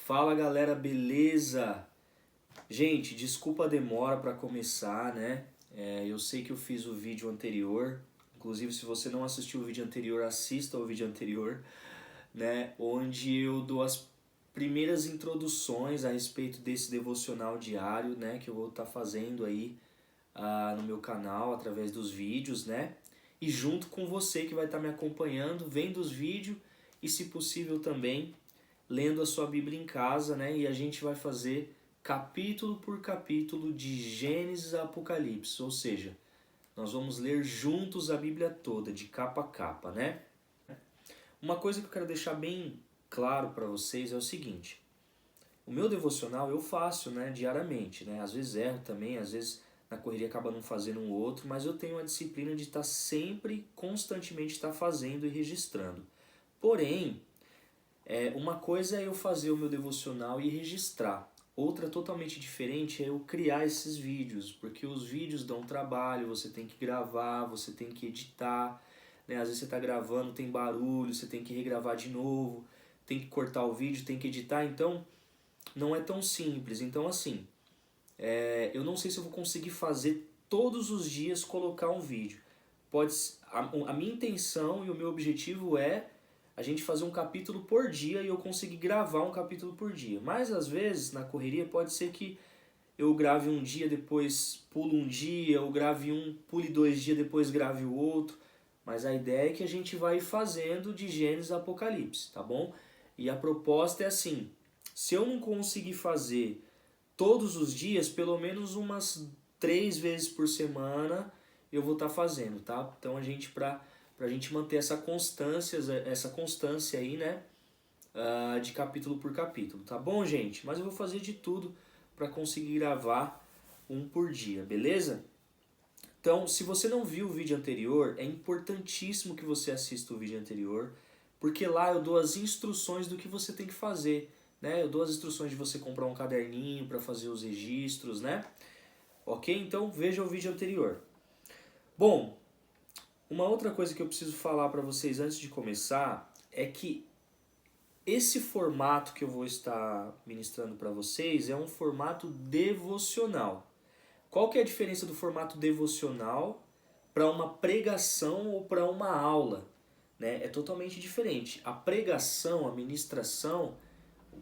Fala galera, beleza? Gente, desculpa a demora para começar, né? Eu sei que eu fiz o vídeo anterior, inclusive se você não assistiu o vídeo anterior, assista o vídeo anterior, né? Onde eu dou as primeiras introduções a respeito desse devocional diário, né? Que eu vou estar fazendo aí no meu canal através dos vídeos, né? E junto com você que vai estar me acompanhando, vendo os vídeos e se possível também lendo a sua Bíblia em casa, né? E a gente vai fazer capítulo por capítulo de Gênesis a Apocalipse, ou seja, nós vamos ler juntos a Bíblia toda, de capa a capa, né? Uma coisa que eu quero deixar bem claro para vocês é o seguinte: o meu devocional eu faço, né, diariamente, né? Às vezes erro também, às vezes na correria acaba não fazendo um outro, mas eu tenho a disciplina de estar sempre, constantemente estar fazendo e registrando. Porém, uma coisa é eu fazer o meu devocional e registrar. Outra totalmente diferente é eu criar esses vídeos, porque os vídeos dão trabalho, você tem que gravar, você tem que editar, né? Às vezes você está gravando, tem barulho, você tem que regravar de novo, tem que cortar o vídeo, tem que editar, então não é tão simples. Então assim, eu não sei se eu vou conseguir fazer todos os dias colocar um vídeo. A minha intenção e o meu objetivo é a gente fazer um capítulo por dia e eu conseguir gravar um capítulo por dia. Mas às vezes na correria pode ser que eu grave um dia, depois pulo um dia, ou grave um, pule 2 dias, depois grave o outro. Mas a ideia é que a gente vai fazendo de Gênesis a Apocalipse, tá bom? E a proposta é assim: se eu não conseguir fazer todos os dias, pelo menos umas 3 vezes por semana eu vou estar fazendo, tá? Então pra gente manter essa constância aí, né? De capítulo por capítulo, tá bom, gente? Mas eu vou fazer de tudo para conseguir gravar um por dia, beleza? Então, se você não viu o vídeo anterior, é importantíssimo que você assista o vídeo anterior, porque lá eu dou as instruções do que você tem que fazer, né? Eu dou as instruções de você comprar um caderninho para fazer os registros, né? Ok? Então veja o vídeo anterior. Bom, uma outra coisa que eu preciso falar para vocês antes de começar é que esse formato que eu vou estar ministrando para vocês é um formato devocional. Qual que é a diferença do formato devocional para uma pregação ou para uma aula? Né? É totalmente diferente. A pregação, a ministração,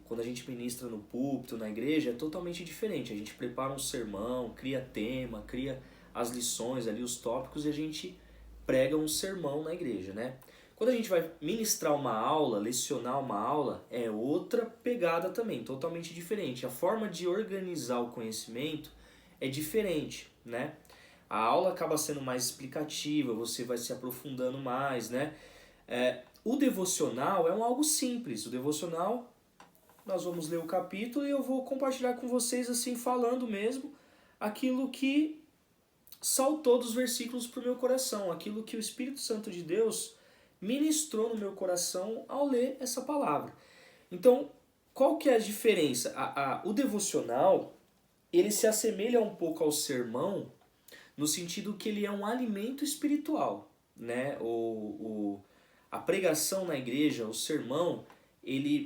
quando a gente ministra no púlpito, na igreja, é totalmente diferente. A gente prepara um sermão, cria tema, cria as lições ali, os tópicos, e a gente prega um sermão na igreja, né? Quando a gente vai ministrar uma aula, lecionar uma aula, é outra pegada também, totalmente diferente. A forma de organizar o conhecimento é diferente, né? A aula acaba sendo mais explicativa, você vai se aprofundando mais, né? O devocional é algo simples. O devocional, nós vamos ler o capítulo e eu vou compartilhar com vocês assim, falando mesmo aquilo que saltou dos versículos para o meu coração, aquilo que o Espírito Santo de Deus ministrou no meu coração ao ler essa palavra. Então, qual que é a diferença? O devocional, ele se assemelha um pouco ao sermão, no sentido que ele é um alimento espiritual, né? A pregação na igreja, o sermão,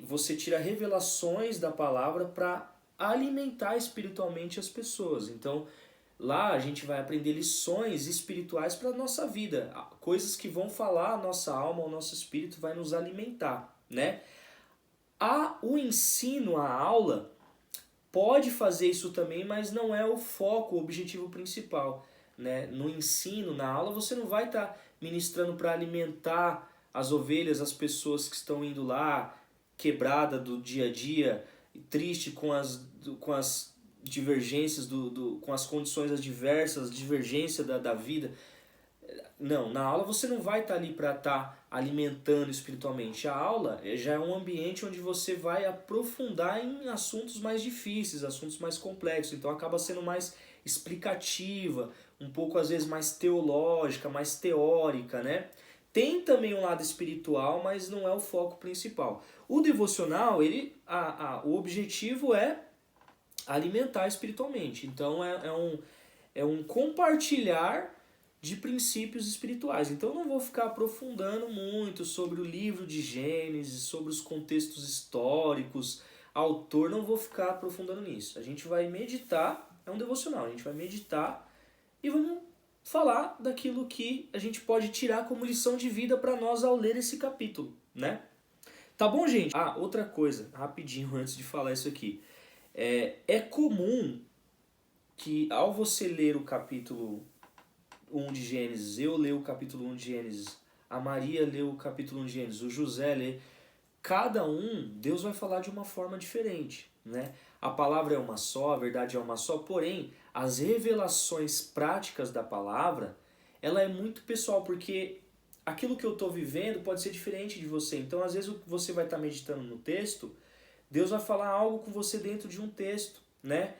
você tira revelações da palavra para alimentar espiritualmente as pessoas. Então, lá a gente vai aprender lições espirituais para a nossa vida, coisas que vão falar a nossa alma, o nosso espírito, vai nos alimentar, né? O ensino, a aula, pode fazer isso também, mas não é o foco, o objetivo principal, né? No ensino, na aula, você não vai estar ministrando para alimentar as ovelhas, as pessoas que estão indo lá, quebrada do dia a dia, triste com as divergências, com as condições adversas, divergência da vida. Não, na aula você não vai estar ali para estar alimentando espiritualmente. A aula já é um ambiente onde você vai aprofundar em assuntos mais difíceis, assuntos mais complexos. Então acaba sendo mais explicativa, um pouco às vezes mais teológica, mais teórica, né? Tem também um lado espiritual, mas não é o foco principal. O devocional, o objetivo é alimentar espiritualmente. Então é um compartilhar de princípios espirituais. Então eu não vou ficar aprofundando muito sobre o livro de Gênesis, sobre os contextos históricos, autor, não vou ficar aprofundando nisso. A gente vai meditar, é um devocional, a gente vai meditar e vamos falar daquilo que a gente pode tirar como lição de vida para nós ao ler esse capítulo, né? Tá bom, gente? Ah, outra coisa, rapidinho antes de falar isso aqui. É comum que ao você ler o capítulo 1 de Gênesis, eu ler o capítulo 1 de Gênesis, a Maria lê o capítulo 1 de Gênesis, o José lê, cada um, Deus vai falar de uma forma diferente, né? A palavra é uma só, a verdade é uma só, porém, as revelações práticas da palavra, ela é muito pessoal, porque aquilo que eu estou vivendo pode ser diferente de você. Então, às vezes, você vai estar meditando no texto, Deus vai falar algo com você dentro de um texto, né?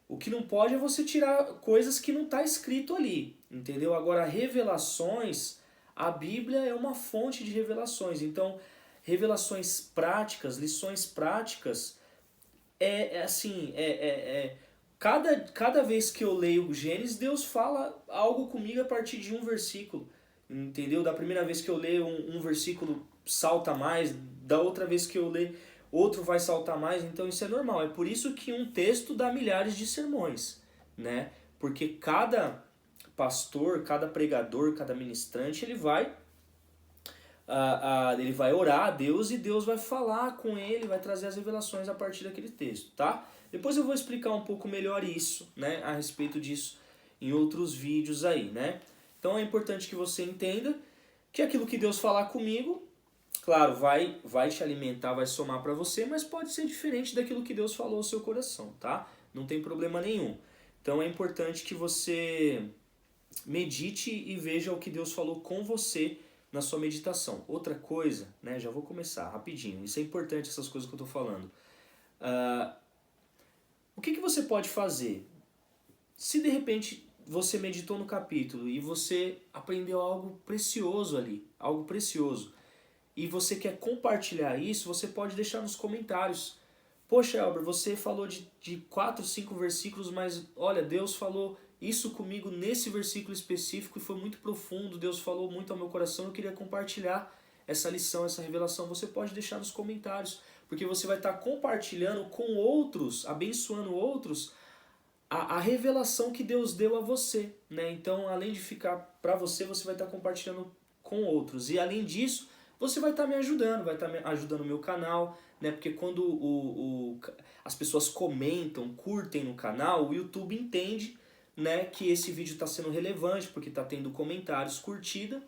O que não pode é você tirar coisas que não está escrito ali, entendeu? Agora, revelações, a Bíblia é uma fonte de revelações. Então, revelações práticas, lições práticas, cada vez que eu leio o Gênesis, Deus fala algo comigo a partir de um versículo, entendeu? Da primeira vez que eu leio um versículo salta mais, da outra vez que eu leio outro vai saltar mais, então isso é normal. É por isso que um texto dá milhares de sermões, né? Porque cada pastor, cada pregador, cada ministrante, ele vai orar a Deus e Deus vai falar com ele, vai trazer as revelações a partir daquele texto, tá? Depois eu vou explicar um pouco melhor isso, né, a respeito disso em outros vídeos aí, né? Então é importante que você entenda que aquilo que Deus falar comigo, claro, vai te alimentar, vai somar para você, mas pode ser diferente daquilo que Deus falou ao seu coração, tá? Não tem problema nenhum. Então é importante que você medite e veja o que Deus falou com você na sua meditação. Outra coisa, né, já vou começar rapidinho, isso é importante, essas coisas que eu estou falando. O que você pode fazer? Se de repente você meditou no capítulo e você aprendeu algo precioso ali, algo precioso, e você quer compartilhar isso, você pode deixar nos comentários. Poxa, Elber, você falou de 4, 5 versículos, mas olha, Deus falou isso comigo nesse versículo específico e foi muito profundo, Deus falou muito ao meu coração, eu queria compartilhar essa lição, essa revelação. Você pode deixar nos comentários, porque você vai estar compartilhando com outros, abençoando outros, a revelação que Deus deu a você, né? Então, além de ficar para você, você vai estar compartilhando com outros. E além disso, você vai estar me ajudando, vai estar ajudando o meu canal, né? Porque quando as pessoas comentam, curtem no canal, o YouTube entende, né, que esse vídeo está sendo relevante, porque está tendo comentários, curtida,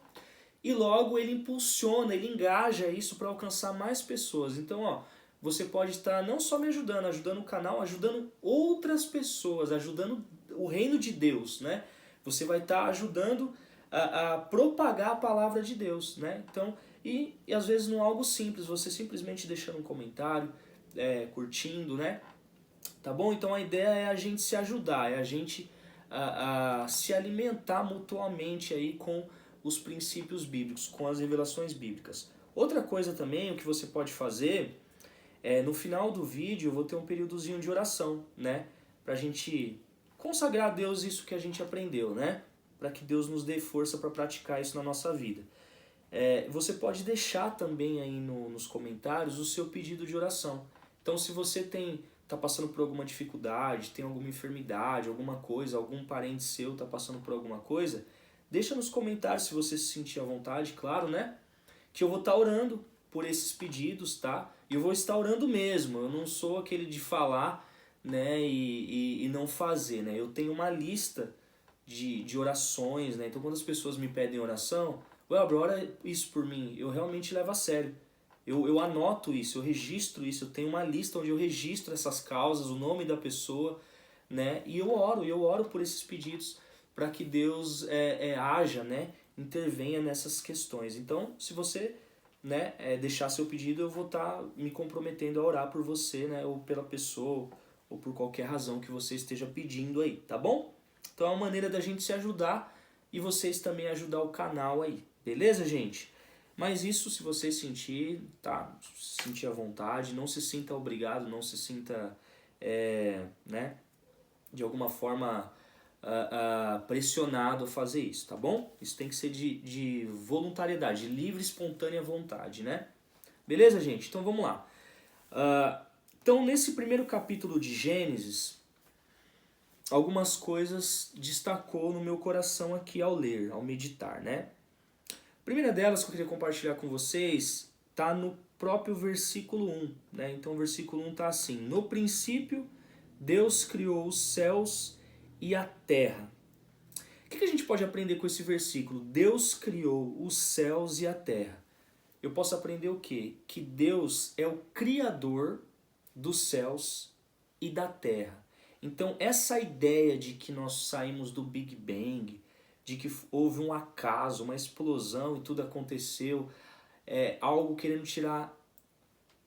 e logo ele impulsiona, ele engaja isso para alcançar mais pessoas. Então, ó, você pode estar não só me ajudando, ajudando o canal, ajudando outras pessoas, ajudando o reino de Deus, né? Você vai estar ajudando a propagar a palavra de Deus, né? Então, e às vezes não é algo simples, você simplesmente deixando um comentário, curtindo, né? Tá bom? Então a ideia é a gente se ajudar, é a gente se alimentar mutuamente aí com os princípios bíblicos, com as revelações bíblicas. Outra coisa também, o que você pode fazer, no final do vídeo eu vou ter um períodozinho de oração, né? Pra gente consagrar a Deus isso que a gente aprendeu, né? Para que Deus nos dê força para praticar isso na nossa vida. Você pode deixar também aí nos comentários o seu pedido de oração. Então, se você está passando por alguma dificuldade, tem alguma enfermidade, alguma coisa, algum parente seu está passando por alguma coisa, deixa nos comentários se você se sentir à vontade, claro, né? Que eu vou estar orando por esses pedidos, tá? E eu vou estar orando mesmo, eu não sou aquele de falar, né, e não fazer, né? Eu tenho uma lista de orações, né? Então quando as pessoas me pedem oração, Welber, ora isso por mim, eu realmente levo a sério. Eu anoto isso, eu registro isso, eu tenho uma lista onde eu registro essas causas, o nome da pessoa, né? E eu oro por esses pedidos para que Deus haja, né? Intervenha nessas questões. Então, se você, né, deixar seu pedido, eu vou estar me comprometendo a orar por você, né? Ou pela pessoa, ou por qualquer razão que você esteja pedindo aí, tá bom? Então é uma maneira da gente se ajudar e vocês também ajudar o canal aí, beleza, gente? Mas isso, se você sentir, tá? Sentir à vontade, não se sinta obrigado, não se sinta, né, de alguma forma pressionado a fazer isso, tá bom? Isso tem que ser de voluntariedade, de livre, espontânea vontade, né? Beleza, gente? Então vamos lá. Então, nesse primeiro capítulo de Gênesis, algumas coisas destacou no meu coração aqui ao ler, ao meditar, né? A primeira delas que eu queria compartilhar com vocês está no próprio versículo 1, né? Então o versículo 1 está assim: no princípio, Deus criou os céus e a terra. O que a gente pode aprender com esse versículo? Deus criou os céus e a terra. Eu posso aprender o quê? Que Deus é o criador dos céus e da terra. Então essa ideia de que nós saímos do Big Bang, de que houve um acaso, uma explosão e tudo aconteceu, é algo querendo tirar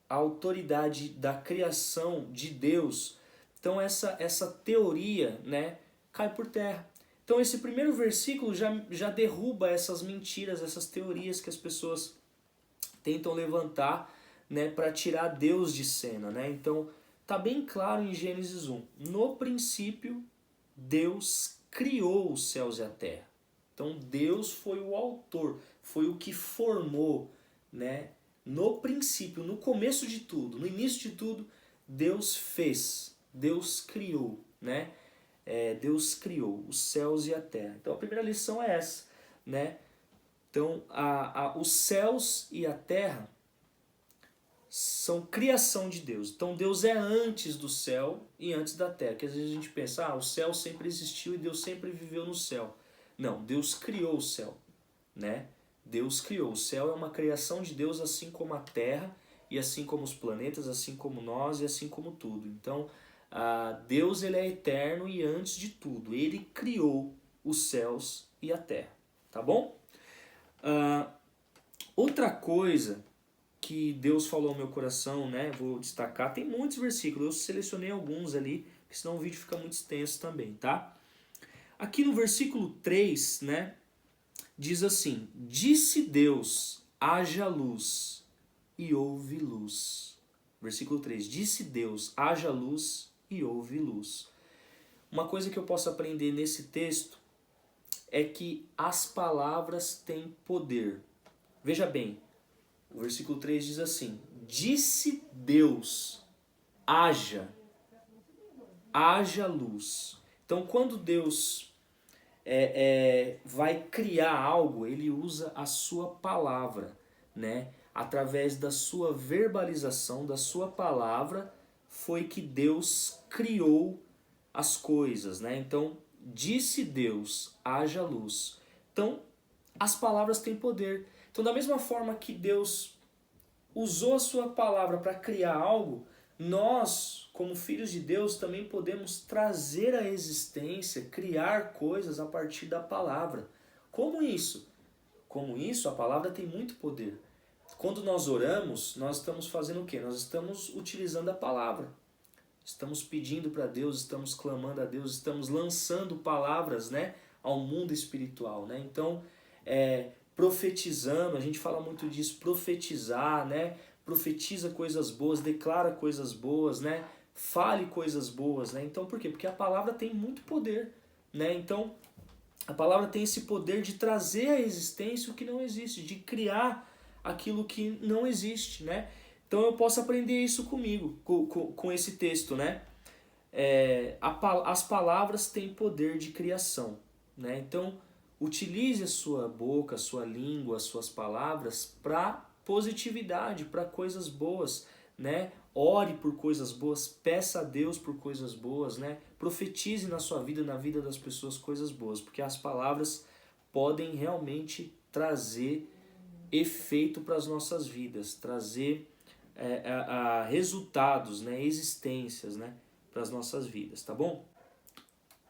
a autoridade da criação de Deus. Então essa teoria, né, cai por terra. Então esse primeiro versículo já derruba essas mentiras, essas teorias que as pessoas tentam levantar, né, para tirar Deus de cena, né? Então tá bem claro em Gênesis 1. No princípio, Deus criou os céus e a terra. Então Deus foi o autor, foi o que formou, né? No princípio, no começo de tudo, no início de tudo, Deus fez, Deus criou, né? Deus criou os céus e a terra. Então a primeira lição é essa, né? Então os céus e a terra são criação de Deus. Então Deus é antes do céu e antes da terra. Que às vezes a gente pensa, o céu sempre existiu e Deus sempre viveu no céu. Não, Deus criou o céu, né? Deus criou. O céu é uma criação de Deus, assim como a terra, e assim como os planetas, assim como nós e assim como tudo. Então, Deus ele é eterno e antes de tudo. Ele criou os céus e a terra. Tá bom? Outra coisa que Deus falou ao meu coração, né? Vou destacar, tem muitos versículos, eu selecionei alguns ali, porque senão o vídeo fica muito extenso também, tá? Aqui no versículo 3, né? Diz assim: disse Deus, haja luz, e houve luz. Versículo 3, disse Deus, haja luz, e houve luz. Uma coisa que eu posso aprender nesse texto é que as palavras têm poder. Veja bem, o versículo 3 diz assim: disse Deus, haja luz. Então quando Deus vai criar algo, ele usa a sua palavra, né? Através da sua verbalização, da sua palavra, foi que Deus criou as coisas, né? Então, disse Deus, haja luz. Então, as palavras têm poder. Então, da mesma forma que Deus usou a sua palavra para criar algo, nós, como filhos de Deus, também podemos trazer à existência, criar coisas a partir da palavra. Como isso? Como isso, a palavra tem muito poder. Quando nós oramos, nós estamos fazendo o quê? Nós estamos utilizando a palavra. Estamos pedindo para Deus, estamos clamando a Deus, estamos lançando palavras, né, ao mundo espiritual, né? Então, profetizando, a gente fala muito disso, profetizar, né? Profetiza coisas boas, declara coisas boas, né? Fale coisas boas, né? Então, por quê? Porque a palavra tem muito poder, né? Então, a palavra tem esse poder de trazer à existência o que não existe, de criar aquilo que não existe, né? Então eu posso aprender isso comigo, com esse texto, né? As palavras têm poder de criação, né? Então utilize a sua boca, a sua língua, as suas palavras para positividade, para coisas boas, né? Ore por coisas boas, peça a Deus por coisas boas, né? Profetize na sua vida, na vida das pessoas, coisas boas, porque as palavras podem realmente trazer efeito para as nossas vidas, trazer resultados, né? Existências, né? Para as nossas vidas, tá bom?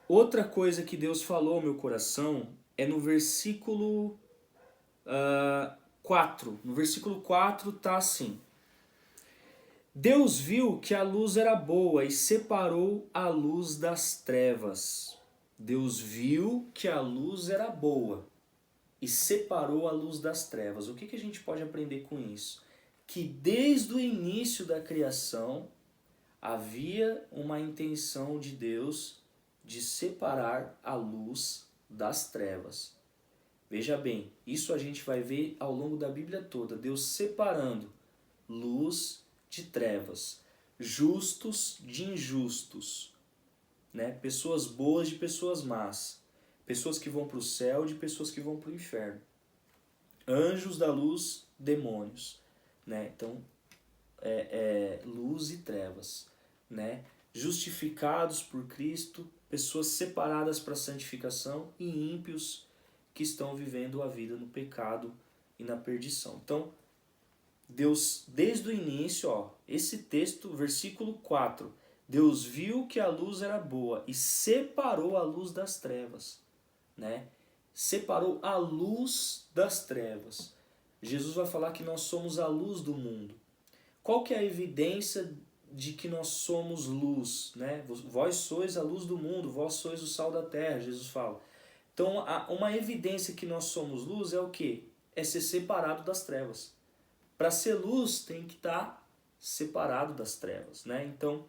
Outra coisa que Deus falou ao meu coração é no versículo 4. No versículo 4 tá assim: Deus viu que a luz era boa e separou a luz das trevas. Deus viu que a luz era boa e separou a luz das trevas. O que a gente pode aprender com isso? Que desde o início da criação havia uma intenção de Deus de separar a luz das trevas. Veja bem, isso a gente vai ver ao longo da Bíblia toda, Deus separando luz de trevas. justos de injustos, né? Pessoas boas de pessoas más, pessoas que vão para o céu de pessoas que vão para o inferno, anjos da luz, demônios, né? Então, luz e trevas, né? Justificados por Cristo, pessoas separadas para a santificação e ímpios que estão vivendo a vida no pecado e na perdição. Então, Deus, desde o início, ó, esse texto, versículo 4, Deus viu que a luz era boa e separou a luz das trevas, né? Separou a luz das trevas. Jesus vai falar que nós somos a luz do mundo. Qual que é a evidência de que nós somos luz, né? Vós sois a luz do mundo, vós sois o sal da terra, Jesus fala. Então, uma evidência que nós somos luz é o quê? É ser separado das trevas. Para ser luz, tem que estar separado das trevas, né? Então,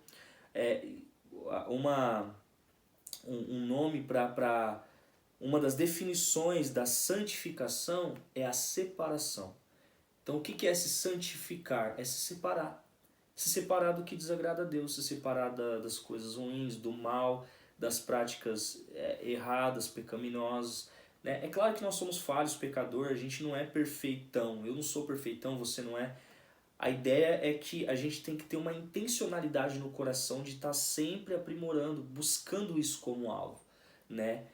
um nome para uma das definições da santificação é a separação. Então, o que é se santificar? É se separar. Se separar do que desagrada a Deus, se separar das coisas ruins, do mal, das práticas erradas, pecaminosas. Né? É claro que nós somos falhos, pecador, a gente não é perfeitão. Eu não sou perfeitão, você não é. A ideia é que a gente tem que ter uma intencionalidade no coração de estar sempre aprimorando, buscando isso como alvo. Né?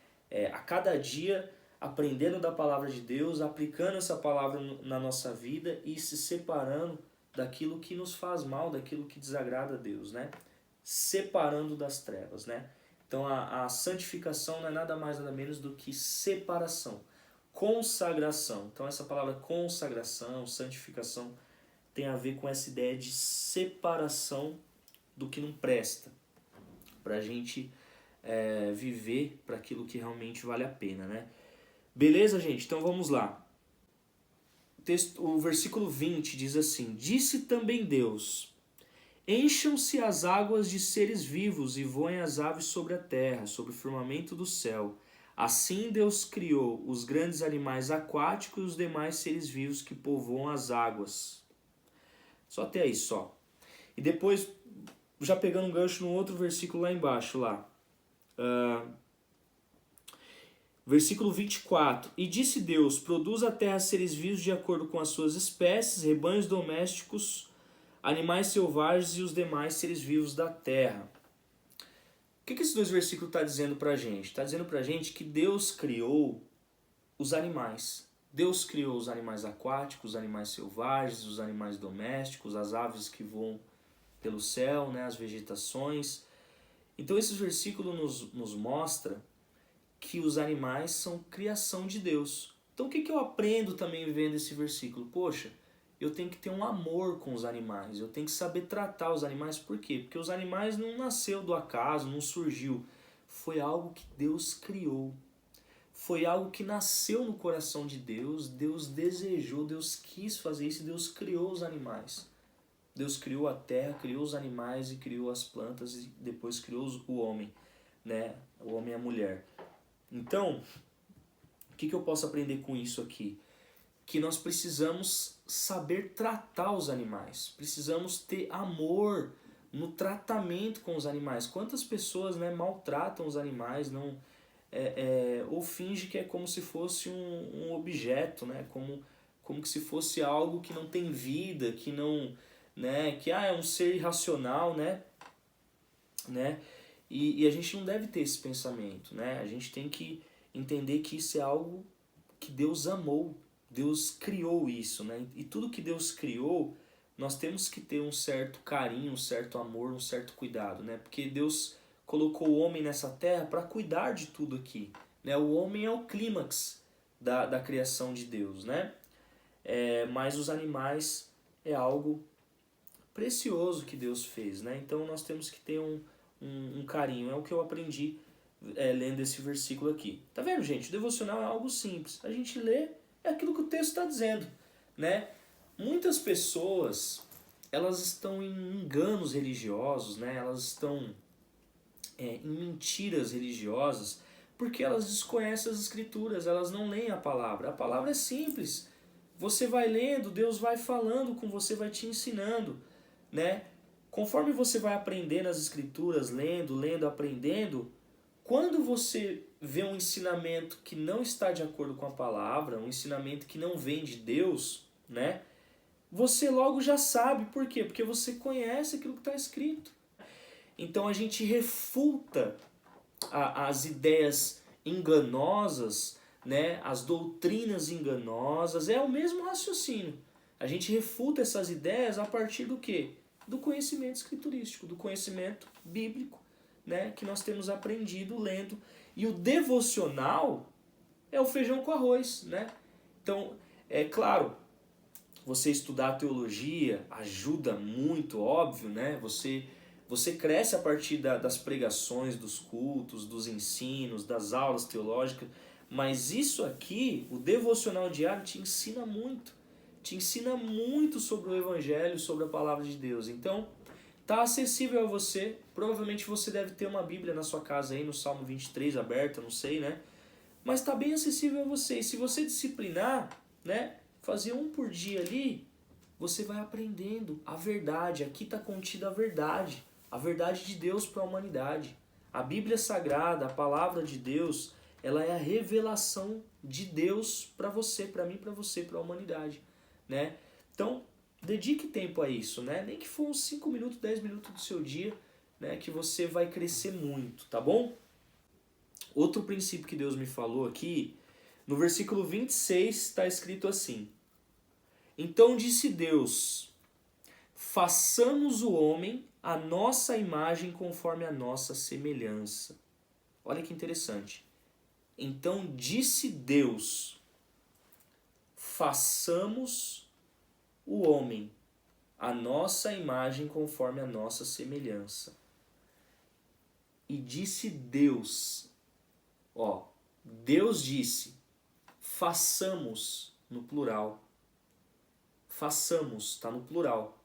A cada dia aprendendo da palavra de Deus, aplicando essa palavra na nossa vida e se separando daquilo que nos faz mal, daquilo que desagrada a Deus, né? Separando das trevas, né? Então a santificação não é nada mais nada menos do que separação, consagração. Então essa palavra consagração, santificação tem a ver com essa ideia de separação do que não presta, para a gente viver para aquilo que realmente vale a pena, né? Beleza, gente? Então vamos lá. O versículo 20 diz assim: Disse também Deus: Encham-se as águas de seres vivos e voem as aves sobre a terra, sobre o firmamento do céu. Assim Deus criou os grandes animais aquáticos e os demais seres vivos que povoam as águas. Só até aí, só. E depois, já pegando um gancho no outro versículo lá embaixo, lá. Versículo 24. E disse Deus: Produz a terra seres vivos de acordo com as suas espécies, rebanhos domésticos, animais selvagens e os demais seres vivos da terra. O que esses dois versículos estão dizendo pra gente? Está dizendo pra gente que Deus criou os animais. Deus criou os animais aquáticos, os animais selvagens, os animais domésticos, as aves que voam pelo céu, né, as vegetações. Então esse versículo nos mostra que os animais são criação de Deus. Então o que eu aprendo também vendo esse versículo? Poxa, eu tenho que ter um amor com os animais, eu tenho que saber tratar os animais. Por quê? Porque os animais não nasceu do acaso, não surgiu. Foi algo que Deus criou. Foi algo que nasceu no coração de Deus, Deus desejou, Deus quis fazer isso e Deus criou os animais. Deus criou a terra, criou os animais e criou as plantas e depois criou o homem, né? O homem e a mulher. Então, o que eu posso aprender com isso aqui? Que nós precisamos saber tratar os animais, precisamos ter amor no tratamento com os animais. Quantas pessoas, né, maltratam os animais, não, ou finge que é como se fosse um objeto, né, como se fosse algo que não tem vida, que não, né, que é um ser irracional, né? E a gente não deve ter esse pensamento, né? A gente tem que entender que isso é algo que Deus amou, Deus criou isso, né? E tudo que Deus criou, nós temos que ter um certo carinho, um certo amor, um certo cuidado, né? Porque Deus colocou o homem nessa terra para cuidar de tudo aqui, né? O homem é o clímax da criação de Deus, né? Mas os animais é algo precioso que Deus fez, né? Então nós temos que ter um carinho. É o que eu aprendi lendo esse versículo aqui. Tá vendo, gente? O devocional é algo simples. A gente lê, é aquilo que o texto está dizendo, né? Muitas pessoas, elas estão em enganos religiosos, né? Elas estão em mentiras religiosas porque elas desconhecem as escrituras, elas não leem a palavra. A palavra é simples. Você vai lendo, Deus vai falando com você, vai te ensinando, né? conforme você vai aprendendo as escrituras, lendo, aprendendo, quando você vê um ensinamento que não está de acordo com a palavra, um ensinamento que não vem de Deus, né? Você logo já sabe. Por quê? Porque você conhece aquilo que está escrito. Então a gente refuta as ideias enganosas, né? As doutrinas enganosas. É o mesmo raciocínio. A gente refuta essas ideias a partir do quê? Do conhecimento escriturístico, do conhecimento bíblico, né? Que nós temos aprendido lendo. E o devocional é o feijão com arroz, né? Então, é claro, você estudar teologia ajuda muito, óbvio, né? Você cresce a partir das pregações, dos cultos, dos ensinos, das aulas teológicas, mas isso aqui, o devocional diário, te ensina muito. Te ensina muito sobre o Evangelho, sobre a Palavra de Deus. Então, tá acessível a você. Provavelmente você deve ter uma Bíblia na sua casa aí, no Salmo 23 aberta, não sei, né? Mas tá bem acessível a você. E se você disciplinar, né? Fazer um por dia ali, você vai aprendendo a verdade. Aqui está contida a verdade de Deus para a humanidade. A Bíblia Sagrada, a Palavra de Deus, ela é a revelação de Deus para você, para mim, para você, para a humanidade, né? Então, dedique tempo a isso, né? Nem que for uns 5 minutos, 10 minutos do seu dia, né? Que você vai crescer muito, tá bom? Outro princípio que Deus me falou aqui, no versículo 26 está escrito assim: então disse Deus, façamos o homem à nossa imagem conforme a nossa semelhança. Olha que interessante. Então disse Deus, façamos o homem à nossa imagem conforme a nossa semelhança. E disse Deus, ó, Deus disse, façamos no plural. Façamos, está no plural.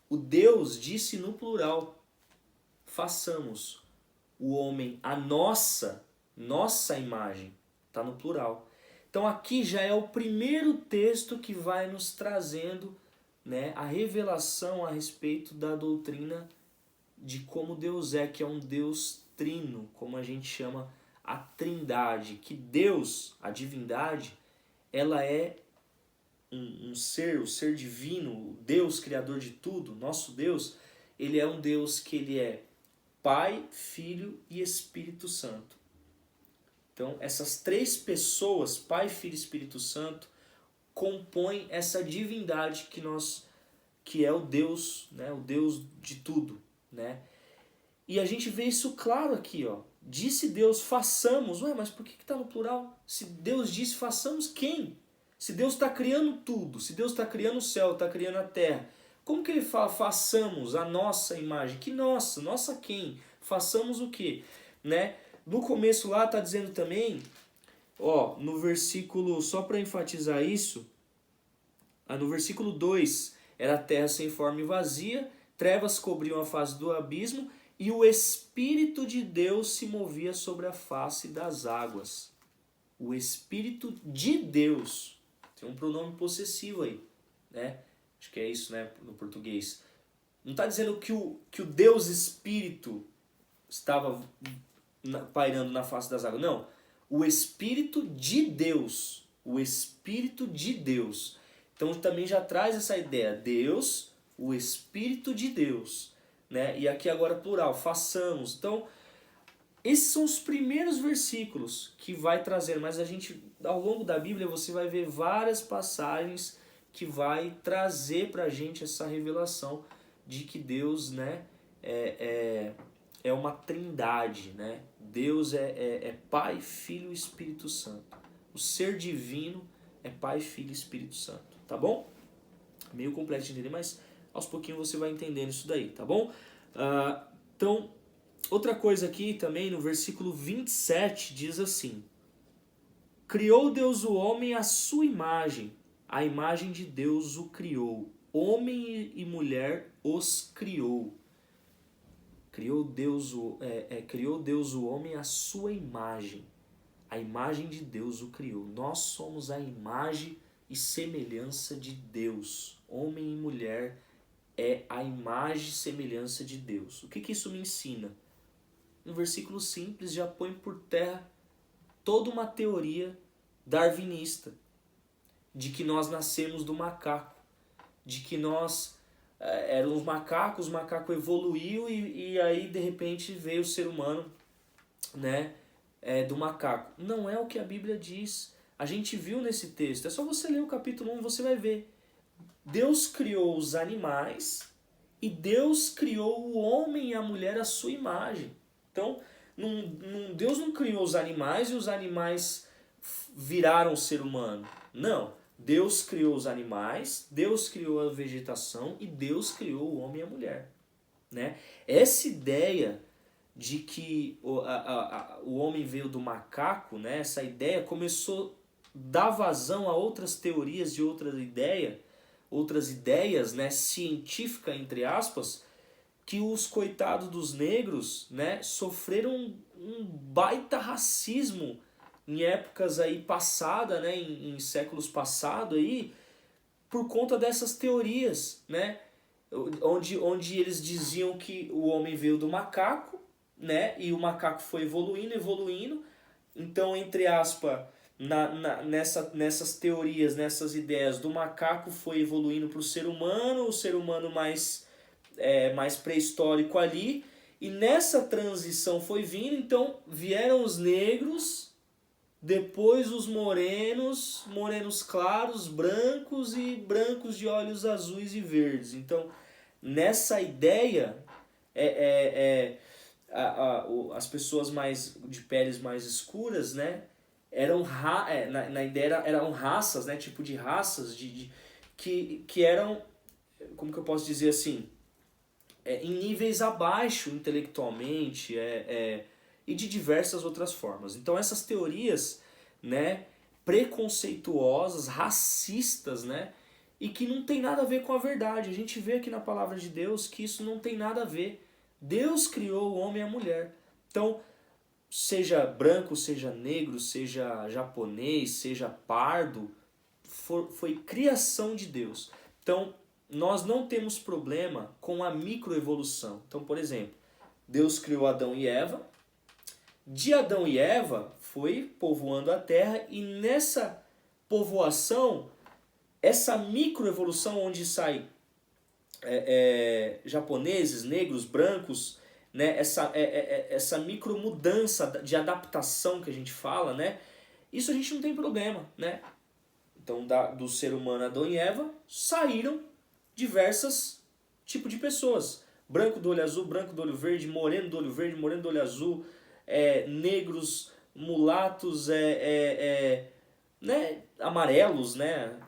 O Deus disse no plural, façamos o homem a nossa imagem, está no plural. Então aqui já é o primeiro texto que vai nos trazendo, né, a revelação a respeito da doutrina de como Deus é, que é um Deus trino, como a gente chama a trindade, que Deus, a divindade, ela é um ser, o ser divino, o Deus criador de tudo, nosso Deus, ele é um Deus que ele é Pai, Filho e Espírito Santo. Então, essas três pessoas, Pai, Filho e Espírito Santo, compõem essa divindade que é o Deus, né, o Deus de tudo, né? E a gente vê isso claro aqui, ó. Disse Deus, façamos. Ué, mas por que está no plural? Se Deus disse, façamos quem? Se Deus está criando tudo, se Deus está criando o céu, está criando a terra, como que ele fala, façamos a nossa imagem? Que nossa? Nossa quem? Façamos o quê? Né? No começo lá está dizendo também, ó, no versículo, só para enfatizar isso, no versículo 2, era a terra sem forma e vazia, trevas cobriam a face do abismo, e o Espírito de Deus se movia sobre a face das águas. O Espírito de Deus. Tem um pronome possessivo aí, né? Acho que é isso, né, no português. Não está dizendo que o Deus Espírito estava pairando na face das águas. Não. O Espírito de Deus. O Espírito de Deus. Então também já traz essa ideia. Deus, o Espírito de Deus. Né? E aqui agora plural, façamos. Então, esses são os primeiros versículos que vai trazer, mas a gente, ao longo da Bíblia, você vai ver várias passagens que vai trazer pra gente essa revelação de que Deus, né, é uma trindade, né? Deus é Pai, Filho e Espírito Santo. O ser divino é Pai, Filho e Espírito Santo, tá bom? Meio complexo de entender, mas aos pouquinhos você vai entendendo isso daí, tá bom? Então, outra coisa aqui também, no versículo 27, diz assim: criou Deus o homem à sua imagem, a imagem de Deus o criou, homem e mulher os criou. Criou Deus o homem à sua imagem, a imagem de Deus o criou. Nós somos a imagem e semelhança de Deus, homem e mulher é a imagem e semelhança de Deus. O que isso me ensina? Um versículo simples já põe por terra toda uma teoria darwinista de que nós nascemos do macaco, de que nós éramos macacos, o macaco evoluiu e aí de repente veio o ser humano, né, do macaco. Não é o que a Bíblia diz. A gente viu nesse texto, é só você ler o capítulo 1 e você vai ver. Deus criou os animais e Deus criou o homem e a mulher à sua imagem. Então, Deus não criou os animais e os animais viraram ser humano. Não. Deus criou os animais, Deus criou a vegetação e Deus criou o homem e a mulher. Né? Essa ideia de que o homem veio do macaco, né? Essa ideia começou a dar vazão a outras teorias de outras ideias, né, científicas, entre aspas, que os coitados dos negros, né, sofreram um baita racismo em épocas aí passadas, né, em séculos passados aí, por conta dessas teorias, né, onde eles diziam que o homem veio do macaco, né, e o macaco foi evoluindo, então, entre aspas, nessas teorias, nessas ideias do macaco foi evoluindo para o ser humano mais pré-histórico ali, e nessa transição foi vindo, então vieram os negros, depois os morenos claros, brancos e brancos de olhos azuis e verdes. Então, nessa ideia, as pessoas de peles mais escuras, né, na ideia eram raças, né, tipo de raças que eram, como que eu posso dizer assim, em níveis abaixo intelectualmente e de diversas outras formas. Então essas teorias, né, preconceituosas, racistas, né, e que não tem nada a ver com a verdade. A gente vê aqui na palavra de Deus que isso não tem nada a ver. Deus criou o homem e a mulher. Então, seja branco, seja negro, seja japonês, seja pardo, foi criação de Deus. Então, nós não temos problema com a microevolução. Então, por exemplo, Deus criou Adão e Eva. De Adão e Eva foi povoando a terra e nessa povoação, essa microevolução onde sai japoneses, negros, brancos, né, essa micromudança de adaptação que a gente fala, né, isso a gente não tem problema, né? Então, do ser humano Adão e Eva saíram diversos tipos de pessoas. Branco do olho azul, branco do olho verde, moreno do olho azul, negros, mulatos, né, amarelos, né,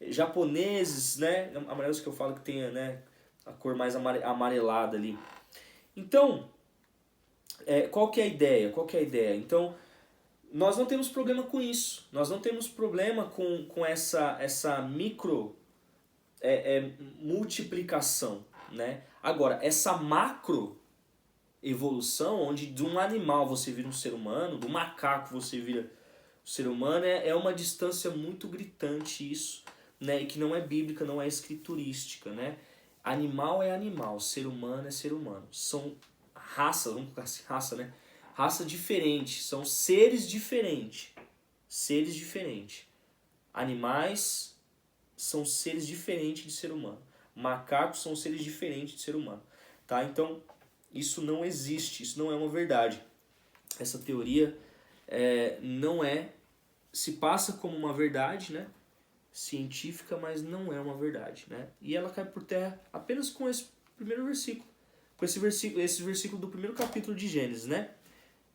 japoneses, né, amarelos que eu falo que tem, né, a cor mais amarelada ali. Então, qual que é a ideia? Então, nós não temos problema com isso. Nós não temos problema com essa micro multiplicação, né? Agora, essa macro evolução, onde de um animal você vira um ser humano, do macaco você vira um ser humano, é uma distância muito gritante isso, né? E que não é bíblica, não é escriturística, né? Animal é animal, ser humano é ser humano. São raças, vamos colocar assim, raça, né? Raça diferente, são seres diferentes. Seres diferentes. Animais são seres diferentes de ser humano. Macacos são seres diferentes de ser humano. Tá? Então, isso não existe, isso não é uma verdade. Essa teoria não se passa como uma verdade, né, científica, mas não é uma verdade, né? E ela cai por terra apenas com esse primeiro versículo. Com esse versículo do primeiro capítulo de Gênesis, né?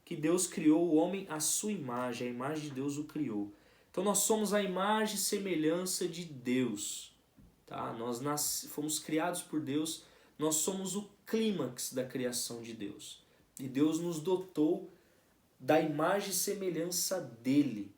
Que Deus criou o homem à sua imagem, a imagem de Deus o criou. Então nós somos a imagem e semelhança de Deus. Tá? Nós fomos criados por Deus, nós somos o clímax da criação de Deus. E Deus nos dotou da imagem e semelhança dele.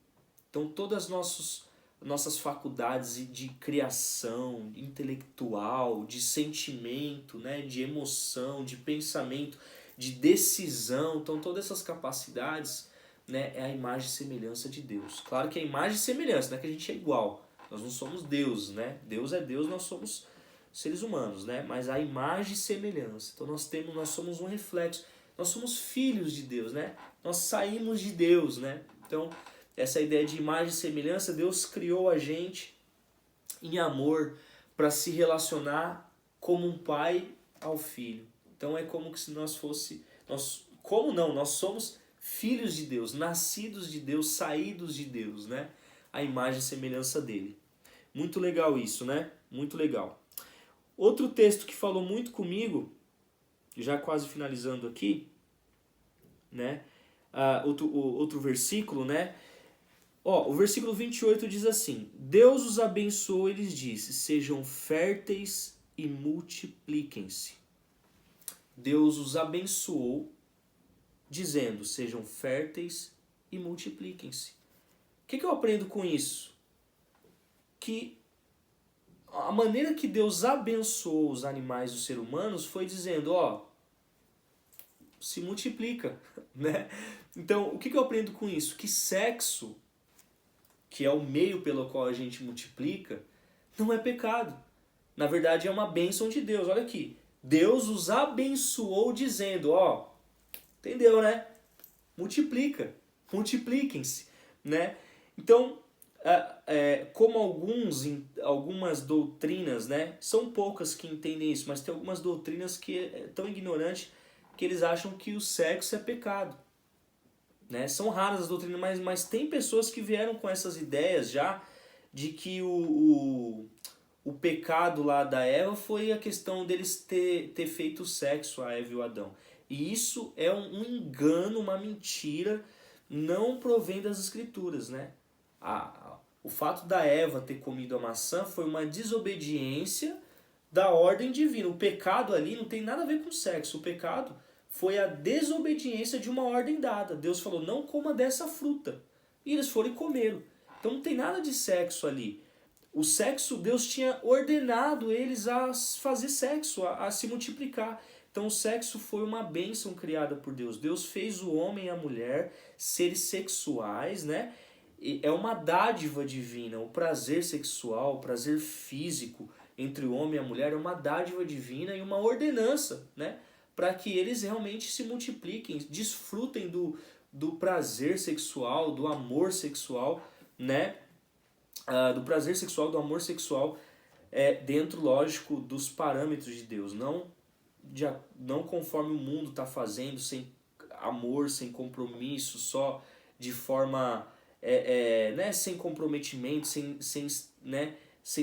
Então todas as nossas faculdades de criação intelectual, de sentimento, né, de emoção, de pensamento, de decisão, então todas essas capacidades, né, é a imagem e semelhança de Deus. Claro que é imagem e semelhança, não é que a gente é igual, nós não somos deuses, né? Deus é Deus, nós somos seres humanos, né? Mas a imagem e semelhança. Então nós somos um reflexo, nós somos filhos de Deus, né? Nós saímos de Deus, né? Então, essa ideia de imagem e semelhança, Deus criou a gente em amor para se relacionar como um pai ao filho. Então é como que se nós somos filhos de Deus, nascidos de Deus, saídos de Deus, né? A imagem e semelhança dele. Muito legal isso, né? Muito legal. Outro texto que falou muito comigo, já quase finalizando aqui, né? Outro versículo, né? O versículo 28 diz assim: Deus os abençoou, ele disse, sejam férteis e multipliquem-se. Deus os abençoou, dizendo, sejam férteis e multipliquem-se. O que eu aprendo com isso? Que a maneira que Deus abençoou os animais e os seres humanos foi dizendo, se multiplica, né? Então, o que eu aprendo com isso? Que sexo, que é o meio pelo qual a gente multiplica, não é pecado. Na verdade, é uma bênção de Deus. Olha aqui. Deus os abençoou dizendo, entendeu, né? Multipliquem-se, né? Então, como algumas doutrinas, né? São poucas que entendem isso, mas tem algumas doutrinas que é tão ignorante que eles acham que o sexo é pecado. Né? São raras as doutrinas, mas tem pessoas que vieram com essas ideias já de que o pecado lá da Eva foi a questão deles ter feito sexo, a Eva e o Adão. E isso é um engano, uma mentira, não provém das escrituras, né? O fato da Eva ter comido a maçã foi uma desobediência da ordem divina. O pecado ali não tem nada a ver com sexo. O pecado foi a desobediência de uma ordem dada. Deus falou, não coma dessa fruta. E eles foram e comeram. Então não tem nada de sexo ali. O sexo, Deus tinha ordenado eles a fazer sexo, a se multiplicar. Então o sexo foi uma bênção criada por Deus. Deus fez o homem e a mulher seres sexuais, né? É uma dádiva divina. O prazer sexual, o prazer físico entre o homem e a mulher é uma dádiva divina e uma ordenança, né? Para que eles realmente se multipliquem, desfrutem do prazer sexual, do amor sexual, né? Do prazer sexual, do amor sexual, dentro, lógico, dos parâmetros de Deus, não conforme o mundo está fazendo, sem amor, sem compromisso, só de forma, né, sem comprometimento, sem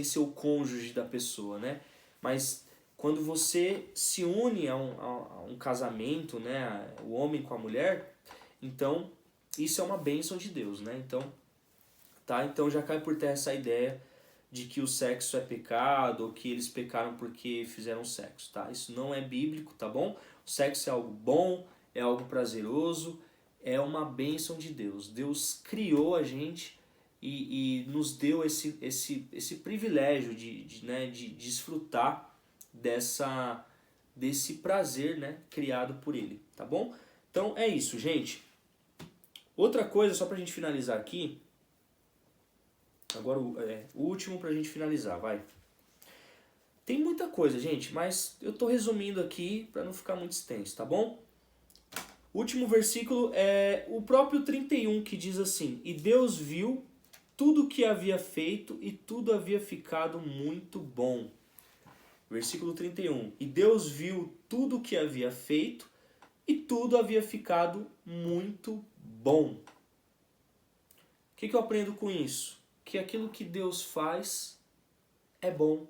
ser o cônjuge da pessoa, né? Mas quando você se une a um casamento, né, o homem com a mulher, então isso é uma bênção de Deus, né? Então já cai por terra essa ideia de que o sexo é pecado ou que eles pecaram porque fizeram sexo, tá? Isso não é bíblico, tá bom? O sexo é algo bom, é algo prazeroso, é uma bênção de Deus. Deus criou a gente e nos deu esse privilégio de desfrutar desse prazer, né, criado por ele, tá bom? Então é isso, gente. Outra coisa, só pra gente finalizar aqui, agora o último pra gente finalizar, vai. Tem muita coisa, gente, mas eu tô resumindo aqui pra não ficar muito extenso, tá bom? O último versículo é o próprio 31, que diz assim: E Deus viu tudo o que havia feito e tudo havia ficado muito bom. Versículo 31. E Deus viu tudo o que havia feito e tudo havia ficado muito bom. O que eu aprendo com isso? Que aquilo que Deus faz é bom.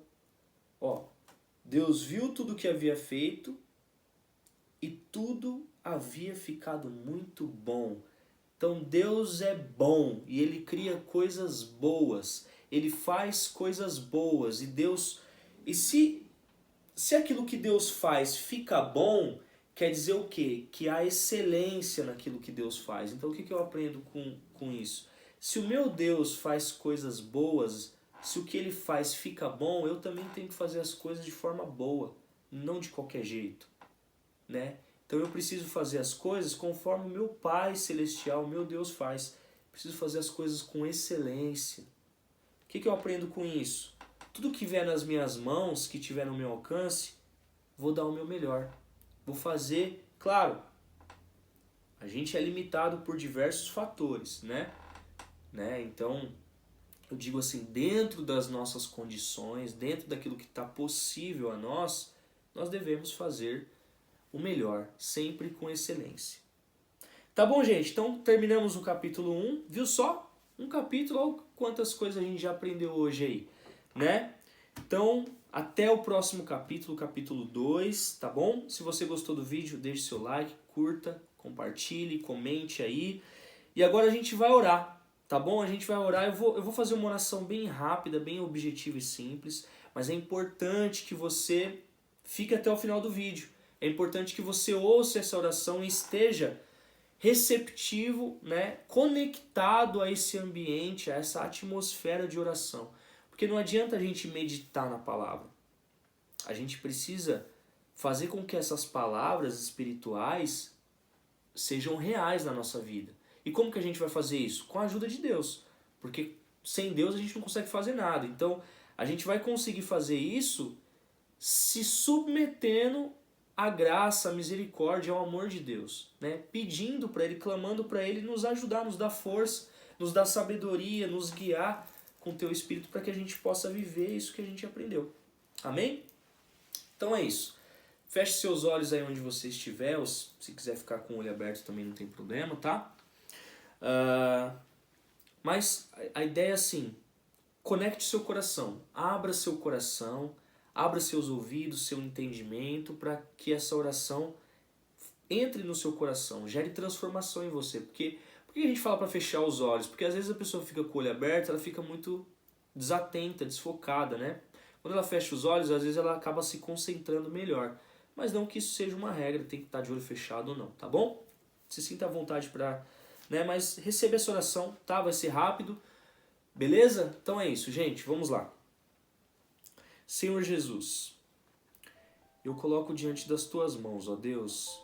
Deus viu tudo o que havia feito e tudo havia ficado muito bom. Então Deus é bom e Ele cria coisas boas. Ele faz coisas boas e Deus... E se aquilo que Deus faz fica bom, quer dizer o quê? Que há excelência naquilo que Deus faz. Então o que eu aprendo com isso? Se o meu Deus faz coisas boas, se o que Ele faz fica bom, eu também tenho que fazer as coisas de forma boa, não de qualquer jeito, né? Então eu preciso fazer as coisas conforme o meu Pai Celestial, o meu Deus faz. Preciso fazer as coisas com excelência. O que eu aprendo com isso? tudo que vier nas minhas mãos, que tiver no meu alcance, vou dar o meu melhor. Vou fazer, claro, a gente é limitado por diversos fatores, né? Então, eu digo assim, dentro das nossas condições, dentro daquilo que está possível a nós devemos fazer o melhor, sempre com excelência. Tá bom, gente? Então, terminamos o capítulo 1. Viu só? Um capítulo, olha quantas coisas a gente já aprendeu hoje aí, né? Então, até o próximo capítulo, capítulo 2, tá bom? Se você gostou do vídeo, deixe seu like, curta, compartilhe, comente aí. E agora a gente vai orar, tá bom? A gente vai orar, eu vou fazer uma oração bem rápida, bem objetiva e simples, mas é importante que você fique até o final do vídeo. É importante que você ouça essa oração e esteja receptivo, né, conectado a esse ambiente, a essa atmosfera de oração. Porque não adianta a gente meditar na palavra. A gente precisa fazer com que essas palavras espirituais sejam reais na nossa vida. E como que a gente vai fazer isso? Com a ajuda de Deus. Porque sem Deus a gente não consegue fazer nada. Então a gente vai conseguir fazer isso se submetendo à graça, à misericórdia, ao amor de Deus, né? Pedindo para Ele, clamando para Ele nos ajudar, nos dar força, nos dar sabedoria, nos guiar com o Teu Espírito para que a gente possa viver isso que a gente aprendeu. Amém? Então é isso. Feche seus olhos aí onde você estiver, ou se quiser ficar com o olho aberto também não tem problema, tá? Mas a ideia é assim, conecte seu coração, abra seu coração, abra seus ouvidos, seu entendimento, para que essa oração entre no seu coração, gere transformação em você. Por que a gente fala para fechar os olhos? Porque às vezes a pessoa fica com o olho aberto, ela fica muito desatenta, desfocada, né? Quando ela fecha os olhos, às vezes ela acaba se concentrando melhor. Mas não que isso seja uma regra, tem que estar de olho fechado ou não, tá bom? Se sinta à vontade para... né? Mas receba essa oração, tá? Vai ser rápido, beleza? Então é isso, gente, vamos lá. Senhor Jesus, eu coloco diante das Tuas mãos, ó Deus,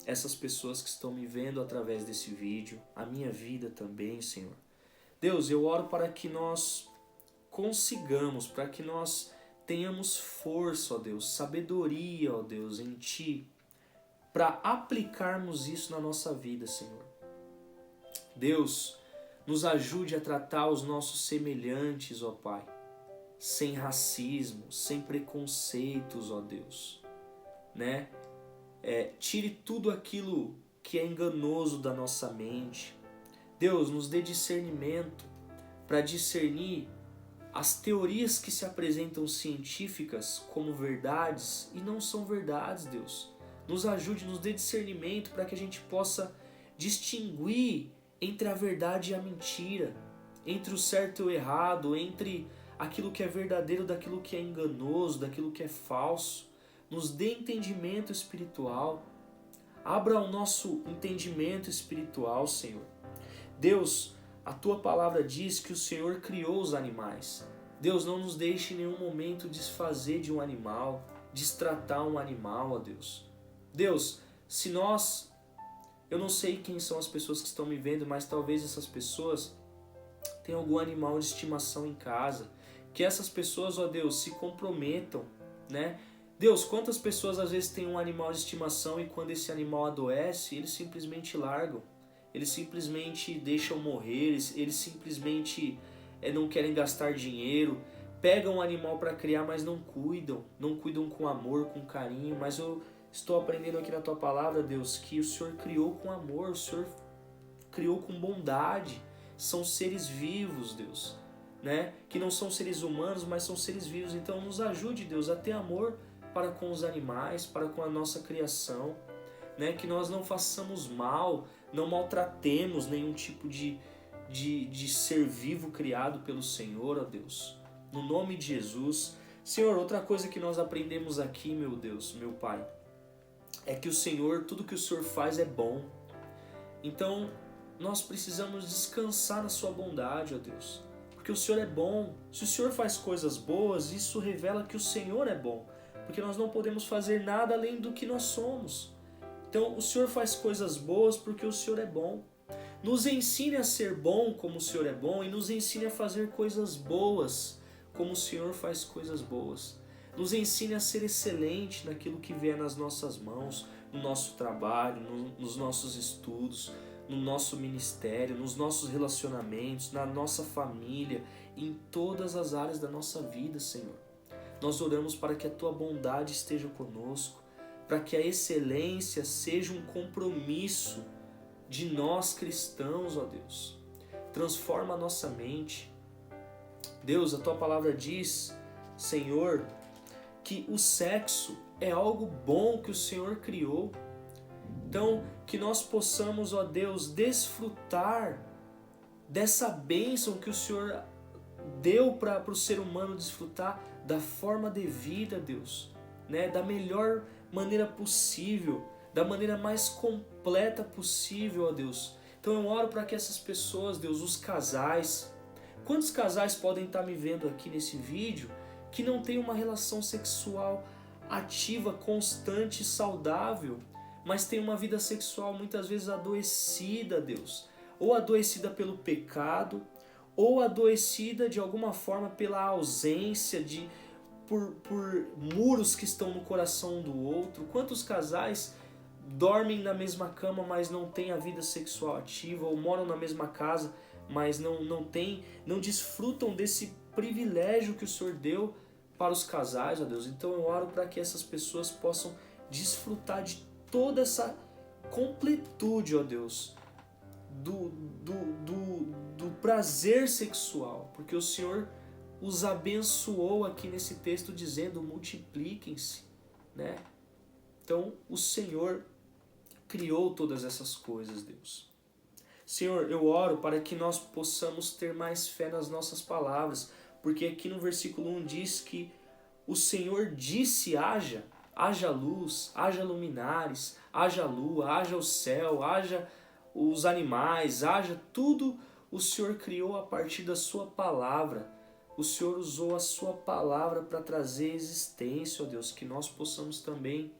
essas pessoas que estão me vendo através desse vídeo, a minha vida também, Senhor. Deus, eu oro para que nós consigamos, para que nós tenhamos força, ó Deus, sabedoria, ó Deus, em Ti, para aplicarmos isso na nossa vida, Senhor. Deus, nos ajude a tratar os nossos semelhantes, ó Pai, sem racismo, sem preconceitos, ó Deus, né? Tire tudo aquilo que é enganoso da nossa mente. Deus, nos dê discernimento para discernir as teorias que se apresentam científicas como verdades e não são verdades, Deus. Nos ajude, nos dê discernimento para que a gente possa distinguir entre a verdade e a mentira, entre o certo e o errado, entre aquilo que é verdadeiro daquilo que é enganoso, daquilo que é falso. Nos dê entendimento espiritual. Abra o nosso entendimento espiritual, Senhor. Deus, a Tua palavra diz que o Senhor criou os animais. Deus, não nos deixe em nenhum momento desfazer de um animal, destratar um animal, ó Deus. Deus, se nós... eu não sei quem são as pessoas que estão me vendo, mas talvez essas pessoas tenham algum animal de estimação em casa. Que essas pessoas, ó Deus, se comprometam, né? Deus, quantas pessoas às vezes têm um animal de estimação e quando esse animal adoece, eles simplesmente largam. Eles simplesmente deixam morrer, eles simplesmente não querem gastar dinheiro. Pegam um animal para criar, mas não cuidam com amor, com carinho. Mas eu estou aprendendo aqui na Tua palavra, Deus, que o Senhor criou com amor, o Senhor criou com bondade. São seres vivos, Deus, né? Que não são seres humanos, mas são seres vivos. Então nos ajude, Deus, a ter amor para com os animais, para com a nossa criação, né? Que nós não façamos mal, não maltratemos nenhum tipo de ser vivo criado pelo Senhor, ó Deus. No nome de Jesus. Senhor, outra coisa que nós aprendemos aqui, meu Deus, meu Pai, é que o Senhor, tudo que o Senhor faz é bom. Então, nós precisamos descansar na Sua bondade, ó Deus. Porque o Senhor é bom. Se o Senhor faz coisas boas, isso revela que o Senhor é bom. Porque nós não podemos fazer nada além do que nós somos. Então, o Senhor faz coisas boas porque o Senhor é bom. Nos ensine a ser bom como o Senhor é bom e nos ensine a fazer coisas boas como o Senhor faz coisas boas. Nos ensine a ser excelente naquilo que vier nas nossas mãos, no nosso trabalho, nos nossos estudos, no nosso ministério, nos nossos relacionamentos, na nossa família, em todas as áreas da nossa vida, Senhor. Nós oramos para que a Tua bondade esteja conosco, para que a excelência seja um compromisso de nós cristãos, ó Deus. Transforma a nossa mente. Deus, a Tua palavra diz, Senhor, que o sexo é algo bom que o Senhor criou. Então, que nós possamos, ó Deus, desfrutar dessa bênção que o Senhor deu para o ser humano desfrutar da forma devida, Deus, né? Da melhor maneira possível, da maneira mais completa possível, ó Deus. Então eu oro para que essas pessoas, Deus, os casais, quantos casais podem estar me vendo aqui nesse vídeo que não tem uma relação sexual ativa, constante, saudável, mas tem uma vida sexual muitas vezes adoecida, Deus, ou adoecida pelo pecado, ou adoecida de alguma forma pela ausência, por muros que estão no coração um do outro. Quantos casais dormem na mesma cama, mas não têm a vida sexual ativa, ou moram na mesma casa, mas não desfrutam desse privilégio que o Senhor deu para os casais, ó Deus. Então eu oro para que essas pessoas possam desfrutar de toda essa completude, ó Deus, do prazer sexual, porque o Senhor os abençoou aqui nesse texto dizendo multipliquem-se, né? Então o Senhor criou todas essas coisas, Deus. Senhor, eu oro para que nós possamos ter mais fé nas nossas palavras, porque aqui no versículo 1 diz que o Senhor disse haja luz, haja luminares, haja lua, haja o céu, haja os animais, haja tudo, o Senhor criou a partir da sua palavra. O Senhor usou a sua palavra para trazer existência, ó Deus, que nós possamos também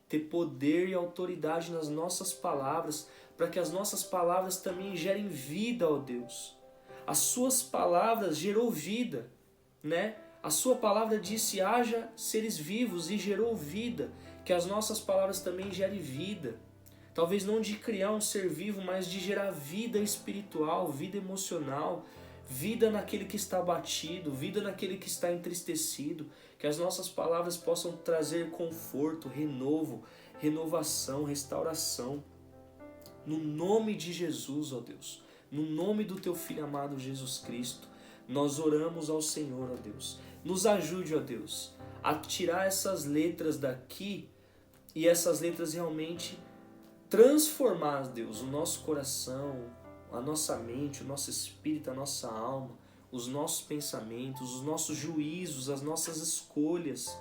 ter poder e autoridade nas nossas palavras, para que as nossas palavras também gerem vida, ó Deus. As suas palavras gerou vida, né? A sua palavra disse haja seres vivos e gerou vida, que as nossas palavras também gerem vida. Talvez não de criar um ser vivo, mas de gerar vida espiritual, vida emocional, vida naquele que está abatido, vida naquele que está entristecido. Que as nossas palavras possam trazer conforto, renovo, renovação, restauração. No nome de Jesus, ó Deus, no nome do Teu Filho amado Jesus Cristo, nós oramos ao Senhor, ó Deus. Nos ajude, ó Deus, a tirar essas letras daqui e essas letras realmente transformar, Deus, o nosso coração, a nossa mente, o nosso espírito, a nossa alma, os nossos pensamentos, os nossos juízos, as nossas escolhas,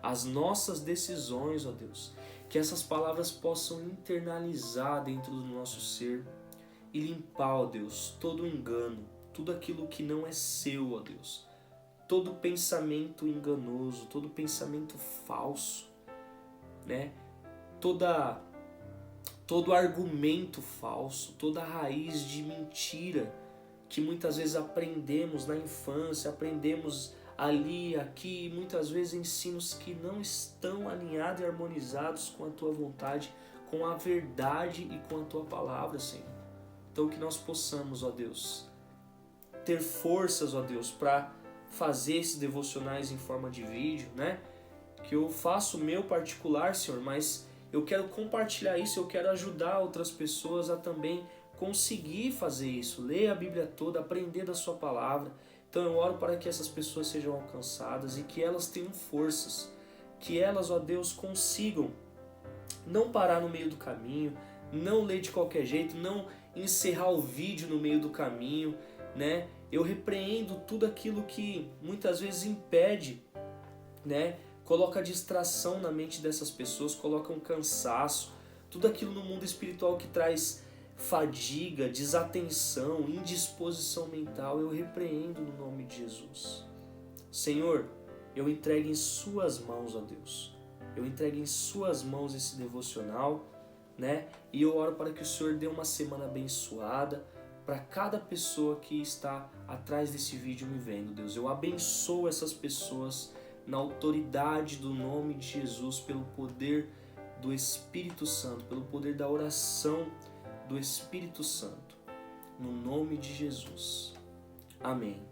as nossas decisões, ó Deus. Que essas palavras possam internalizar dentro do nosso ser e limpar, ó Deus, todo o engano, tudo aquilo que não é seu, ó Deus. Todo pensamento enganoso, todo pensamento falso, né? Todo argumento falso, toda raiz de mentira que muitas vezes aprendemos na infância, aprendemos ali, aqui, e muitas vezes ensinos que não estão alinhados e harmonizados com a Tua vontade, com a verdade e com a Tua palavra, Senhor. Então que nós possamos, ó Deus, ter forças, ó Deus, para fazer esses devocionais em forma de vídeo, né? Que eu faço o meu particular, Senhor, mas eu quero compartilhar isso, eu quero ajudar outras pessoas a também conseguir fazer isso, ler a Bíblia toda, aprender da Sua palavra. Então eu oro para que essas pessoas sejam alcançadas e que elas tenham forças, que elas, ó Deus, consigam não parar no meio do caminho, não ler de qualquer jeito, não encerrar o vídeo no meio do caminho, né? Eu repreendo tudo aquilo que muitas vezes impede, né? Coloca distração na mente dessas pessoas, coloca um cansaço, tudo aquilo no mundo espiritual que traz fadiga, desatenção, indisposição mental, eu repreendo no nome de Jesus. Senhor, eu entrego em Suas mãos, ó Deus. Eu entrego em Suas mãos esse devocional, né? E eu oro para que o Senhor dê uma semana abençoada, para cada pessoa que está atrás desse vídeo me vendo, Deus. Eu abençoo essas pessoas na autoridade do nome de Jesus, pelo poder do Espírito Santo, pelo poder da oração do Espírito Santo, no nome de Jesus. Amém.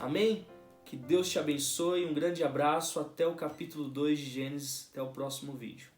Amém? Que Deus te abençoe, um grande abraço, até o capítulo 2 de Gênesis, até o próximo vídeo.